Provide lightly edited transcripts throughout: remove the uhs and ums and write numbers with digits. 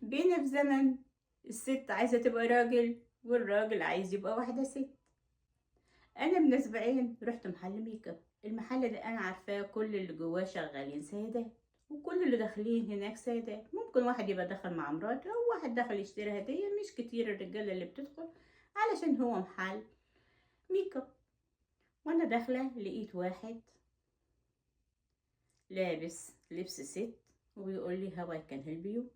بقينا في زمن الست عايزة تبقى راجل والراجل عايز يبقى واحدة ست. أنا من أسبوعين رحت محل ميك اب، المحل ده أنا عارفاه كل اللي جواه شغالين سيدات، وكل اللي داخلين هناك سيدات. ممكن واحد يبقى دخل مع مراته أو واحد دخل يشتري هدية، مش كتير الرجالة اللي بتدخل علشان هو محل ميك اب. وأنا داخلة لقيت واحد لابس لبس ست وبيقول لي هاو اي كان هيلب يو.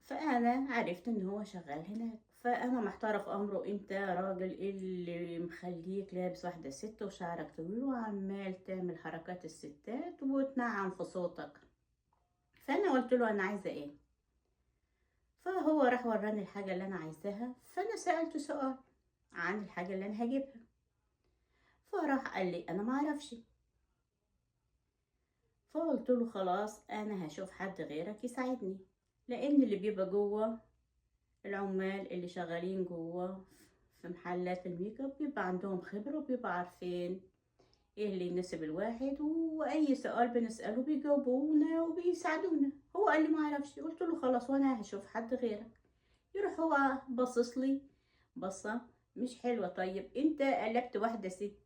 فأنا عرفت إن هو شغال هناك، فأنا محتارة في أمره. أنت راجل إيه اللي مخليك لابس واحدة ست وشعرك طويل وعمال تعمل حركات الستات وتنعم في صوتك؟ فأنا قلت له أنا عايزة إيه، فهو راح وراني الحاجة اللي أنا عايزاها، فأنا سألته سؤال عن الحاجة اللي أنا هجيبها، فراح قال لي أنا معرفش. فقلت له خلاص أنا هشوف حد غيرك يساعدني، لأن اللي بيبقى جوه العمال اللي شغالين جوه في محلات الميك اب بيبقى عندهم خبرة وبيبقى عارفين ايه اللي يناسب الواحد، واي سؤال بنسأله بيجاوبونا وبيساعدونا. هو قال لي ما اعرفش، قلت له خلاص وانا هشوف حد غيرك. يروح هو باصص لي بصة مش حلوة. طيب انت قلبت واحدة ست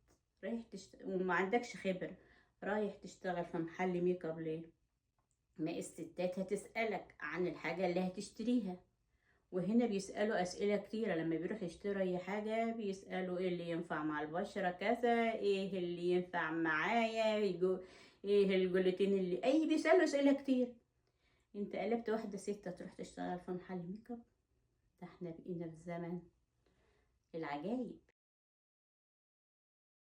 رايح وما عندكش خبرة، رايح تشتغل في محل ميك اب ليه؟ ما الستات هتسألك عن الحاجة اللي هتشتريها، وهنا بيسألوا أسئلة كتيرة لما بيروح يشتري أي حاجة. بيسألوا إيه اللي ينفع مع البشرة كذا، إيه اللي ينفع معايا، إيه الجلوتين اللي بيسألوا أسئلة كتير. أنت قلبت واحدة ستة تروح تشتغل في محل ميك اب؟ ده احنا بقينا في زمن العجايب.